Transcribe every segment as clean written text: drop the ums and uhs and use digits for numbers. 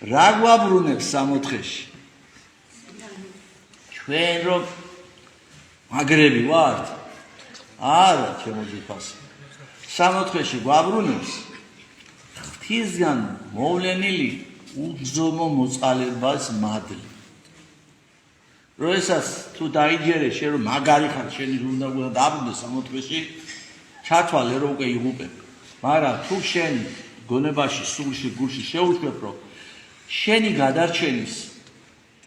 რა გვაბრუნებს 64-ში? ჩვენ რომ მაგრები ვართ? არა, ჩემო ძიფასი. 64-ში გვაბრუნებს ღვთისგან მოვლენილი უგზომო მოწყალებას მადლი. როდესაც თუ დაიჯერე შენ რომ მაგარი ხარ, შენი უნდა დაბრუნდეს 64-ში, ჩათვალე რომ უკვე იღუპებ. მაგრამ თუ შენ გონებაში, სულში, გულში შეუშვებ, რომ შენი გადარჩენის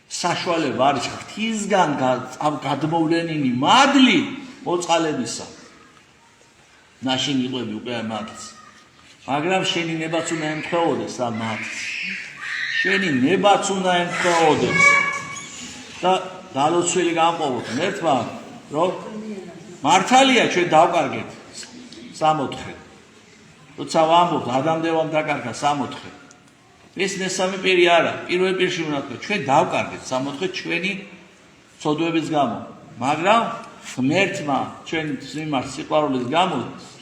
საშუალება არის ღვთისგან გადმოვლენილი მადლი მოწყალებისა. ნაშინ იყვები უკვე მადლს. მაგრამ შენი ნებაც უნდა ემთხვეოდეს ამ მადლს. შენი ნებაც უნდა ემთხვეოდეს. და დალოცვილი გამყოვოთ ერთმა, რომ მართალია ჩვენ დავკარგეთ 64. როცა ვამბობთ ადამიანამ დაკარგა 64. ეს მესამე პირი არა, პირველ პირში უნდა თქვა, ჩვენ დავკარგეთ 64 ჩვენი ცოდვების გამო. მაგრამ ღმერთმა ჩვენ სიმართლე სიყვარულის გამო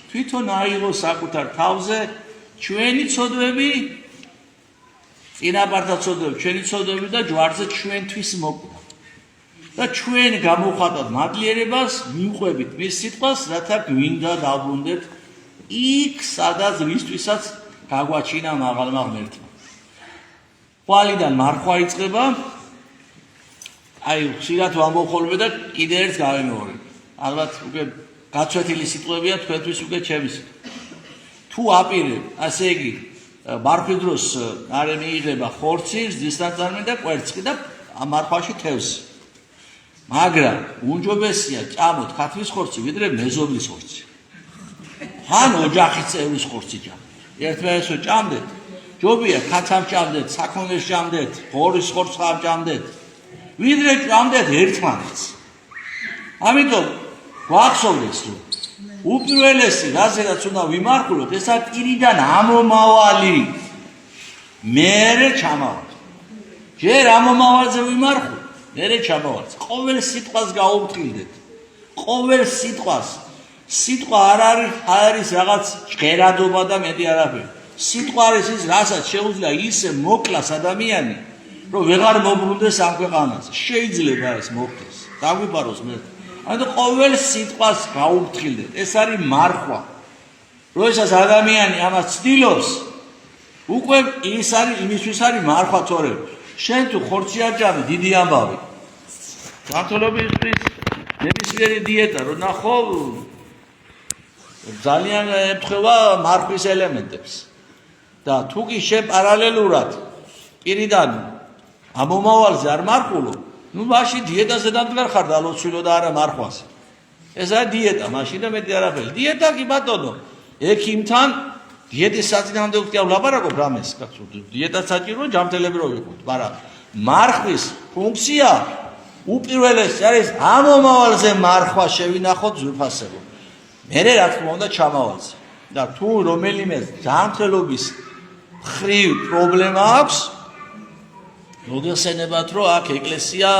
თვითონ აიღო საკუთარ თავზე ჩვენი ცოდვები, წინაპართა ცოდვები, ჩვენი ცოდვები და ჯვარზე ჩვენთვის მოკვდა. და ჩვენ გამოვხატავთ მადლიერებას, მივყვებით მის სიტყვას, რათა გვინდა დავბრუნდეთ იქ, სადაც ვისთვისაც გაგვაჩინა მაღალმა ღმერთმა. ყვალიდან მარხვა იწყება, აი ხშირად ვამბობ ხოლმე და კიდე ერთს გავემეორებ. ალბათ უკვე გაცვეთილი სიტყვებია თქვენთვის უკვე ჩემის. თუ აპირებ, ასე იგი, მარხვის დროს არე მიიღება ხორცი, ზისნაწარმი და კვერცხი და მარხვაში თევზი. მაგრამ უმჯობესია ჭამოთ ქათმის ხორცი, ვიდრე მეზობლის ხორცი. ან ოჯახის წევრის ხორცი ჭამთ. ერთმანეთს ჭამდეთ, ჯობია ქაცამ ჭამდეთ, საქონელს ჭამდეთ, ღორის ხორცს ჭამდეთ, ვიდრე ჭამდეთ ერთმანეთს. ამიტომ გვახსოვდეს, რომ უპირველესი რაზედაც უნდა ვიმარხულოთ, ესა პირიდან ამომავალი. მერე ჩამავალ. ჯერ ამომავალზე ვიმარხულ. მერე ჩამოვარც. ყოველ სიტყვას გაუფრთხილდეთ. ყოველ სიტყვას. სიტყვა არ არის რაღაც ჭერადობა და მეტი არაფერი. სიტყვა არის ის, რასაც შეუძლია ისე მოკლას ადამიანი, რომ ვეღარ მოbrunდეს ამ ქვეყანაზე. შეიძლება ეს მოხდეს. დაგვიპაროს მე. ანუ ყოველ სიტყვას გაუფრთხილდეთ. ეს არის მარხვა. როდესაც ადამიანი ამას ცდილობს, უკვე ის არის იმისთვის არის მარხვა თორემ. შენ თუ ხორცი არ ჭამე, დიდი ამბავი. მართლობისთვის ნებისმიერი დიეტა, რომ ნახო ძალიან ემთხვევა მარხვის ელემენტებს. და თუ კი შენ პარალელურად პირიდან ამომავალზე არ მარხულო, ნუ მაშინ დიეტაზე დამდგარ ხარ დალოცვილო და არა მარხვაზე. ესაა დიეტა, მაშინ და მეტი არაფერი. დიეტა კი ბატონო, ექიმთან დიეტის საწინააღმდეგო ვლაპარაკობ რამეს, კაცო, დიეტაც საჭიროა, ჯანმრთელები რო ვიყოთ, მაგრამ მარხვის ფუნქცია უპირველეს არის ამომავალზე მარხვა შევინახოთ ზურფასებო. მერე რა თქმა უნდა ჩამავალზე. და თუ რომელიმე ჯანმრთელობის მხრივ პრობლემა აქვს, მოგეხსენებათ, რომ აქ ეკლესია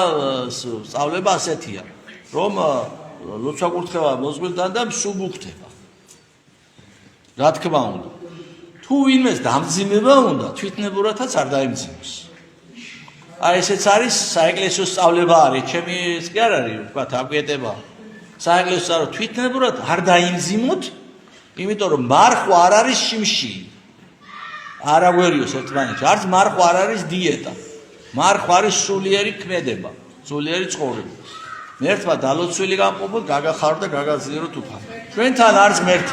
სწავლება ასეთია, რომ ლოცვა-კურთხევა მოზღვილთან და მსუბუქდება. რა თქმა უნდა. თუ ვინმეს დამძიმება უნდა, თვითნებურათაც არ დაიმძიმოს. აი ესეც არის საეკლესიო სწავლება არის, ჩემი ის კი არ არის, ვთქვათ, აკიეტება. საეკლესიო სწავლება თვითნებურად არ დაიმძიმოთ, იმიტომ რომ მარხვა არ არის შიმში. არ აგვერიოს ერთმანეთში, არც მარხვა არ არის დიეტა. მარხვა არის სულიერი ქმედება, სულიერი ცხოვრება. მერთმა დალოცვილი გამყობოთ, გაგახარო და გაგაზიარო თუფა. ჩვენთან არც მერთ.